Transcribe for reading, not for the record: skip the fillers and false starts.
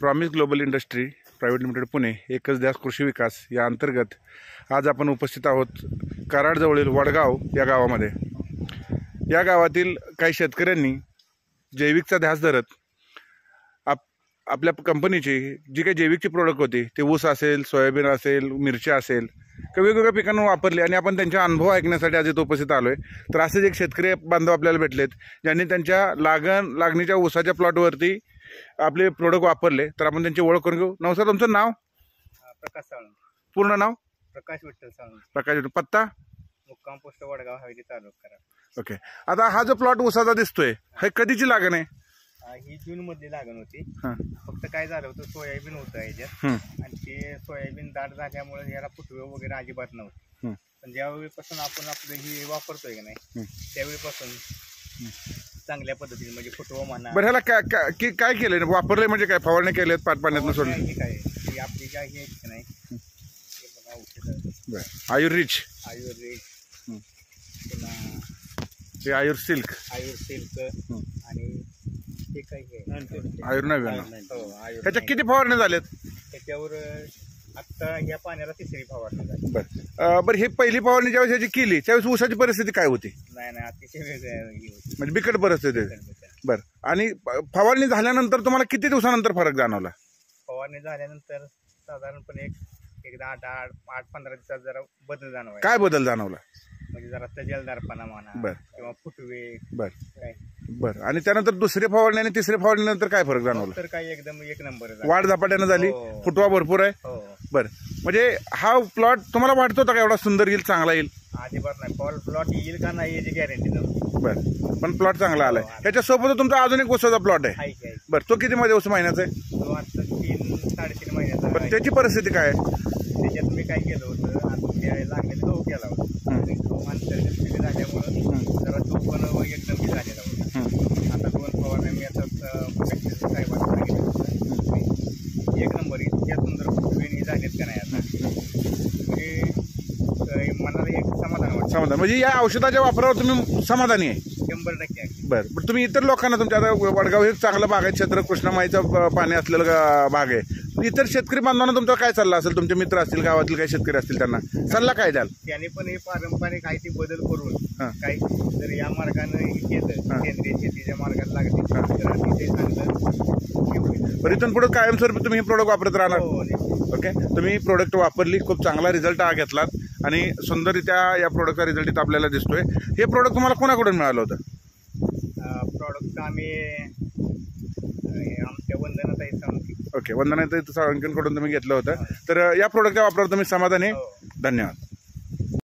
Promise global industry private limited Pune एकच ध्यास कृषी विकास या अंतर्गत आज आपण उपस्थित आहोत कराडजवळील वडगाव या गावामध्ये। या गावातील काही शेतकऱ्यांनी जैविकचा ध्यास धरत आपल्या कंपनीची जी काही जैविकची प्रोडक्ट होती ते ऊस असेल, सोयाबीन असेल, मिरची असेल वेगवेगळ्या पिकांना वापरले आणि आपण त्यांचा अनुभव ऐकण्यासाठी आज इथे उपस्थित आलोय। तर असेच एक शेतकरी बांधव आपल्याला भेटलेत ज्यांनी त्यांच्या लागणीच्या ऊसाच्या प्लॉटवरती आपले प्रोडक्ट वापरले। तर आपण त्यांची ओळख करून घेऊ। नमस्कार, तुमचं नाव? प्रकाश साळुंखे। पूर्ण नाव? प्रकाश विठ्ठल साळुंखे। प्रकाश विठ्ठल। पत्ता? मुक्काम पोस्ट वडगाव, हवेली तालुका कराड। ओके, आता हा जो प्लॉट ऊसाचा दिसतोय हे कधीची लागण आहे? ही जून मधली लागण होती। फक्त काय झालं होतं, सोयाबीन होतं याच्यात आणि ते सोयाबीन दाट झाल्यामुळे याला फुटवे वगैरे अजिबात नव्हते। पण ज्यावेळीपासून आपण आपलं ही वापरतोय का नाही त्यावेळीपासून चांगल्या पद्धतीने म्हणजे फुटवा म्हणा। बरं, ह्याला काय केलंय, वापरलंय म्हणजे काय? फवारणी केलेत, पाण्यात सोडलं? हे काय ही आपली काय हे की नाही, हे बघा औषध आयुर्रिच, पुन्हा हे आयुर सिल्क आणि हे काय आयुर नव्याण्णव। हो, ह्याच्या किती फवारणी झाल्यात? त्याच्यावर आता ह्या पाण्याला तिसरी फवारणी झाली। बरं, हे पहिली फवारणी ज्यावेळेस ह्याची केली त्यावेळेस ऊसाची परिस्थिती काय होती? नाही अतिशय वेगळी होती, म्हणजे बिकट परिस्थिती होती। बरं, आणि फवारणी झाल्यानंतर तुम्हाला किती दिवसानंतर फरक जाणवला? फवारणी झाल्यानंतर साधारणपणे एकदा 8-15 दिवसात जरा बदल जाणवला। काय बदल जाणवला? म्हणजे जरा तजेलदारपणा म्हणा किंवा फुटवे। बरं, आणि त्यानंतर दुसरी फवारणी आणि तिसरी फवारणी नंतर काय फरक जाणवला? तर काय एकदम एक नंबर, वाढ झपाट्यानं झाली, फुटवा भरपूर आहे। बरं, म्हणजे हा प्लॉट तुम्हाला वाटतो होता का एवढा सुंदर येईल, चांगला येईल? अजिबात नाही, प्लॉट येईल का नाही याची गॅरंटी नव्हती। बरं, पण प्लॉट चांगला आलाय। ह्याच्यासोबत तुमचा अजून एक ऊसाचा प्लॉट आहे। बरं, तो किती मध्ये ऊस महिन्याचा आहे? तो आता 3-3.5 महिन्याचा। बरं, त्याची परिस्थिती काय आहे? त्याच्यात मी काय केलं होतं, आता लागलेला गहू केला होता, झाल्यामुळे जरा तो पण एकदम झालेला होता। आता 2 फवारण्या मी आता साहेबांना सांगितलं होतं, एक नंबर इतक्या सुंदर फुटवेणी झालेत का नाही आता, म्हणजे मनाला एक समाधान वाटतं। म्हणजे या औषधाच्या वापरावर तुम्ही समाधानी आहे? 100% आहे। बरं, तुम्ही इतर लोकांना, तुमच्या आता वडगाव हे चांगलं भाग आहे, क्षेत्र कृष्णामाईचं पाणी असलेलं भाग आहे, इतर शेतकरी बांधवांना तुमचा काय सल्ला असेल? तुमचे मित्र असतील, गावातील काही शेतकरी असतील, त्यांना सल्ला काय द्याल? त्याने पण हे पारंपरिक आहे ते बदल करून काही जर या मार्गाने केलं, सेंद्रिय शेतीच्या मार्गाने लागते तर अतिशय चांगलं। बरं, इथून पुढे कायमस्वरूपी तुम्ही हे प्रोडक्ट वापरत राहणार? ओके, तुम्ही प्रोडक्ट वापरली, खूप चांगला रिझल्ट घेतलात आणि सुंदररित्या या प्रोडक्टचा रिझल्ट इथं आपल्याला दिसतोय। हे प्रोडक्ट तुम्हाला कोणाकडून मिळालं होतं? प्रोडक्ट आम्ही आमच्या वंदनाताई साळुंखे। ओके, वंदनाताई साळुंखेकडून तुम्ही घेतलं होतं। तर या प्रोडक्टच्या वापरावर तुम्ही समाधानी? धन्यवाद।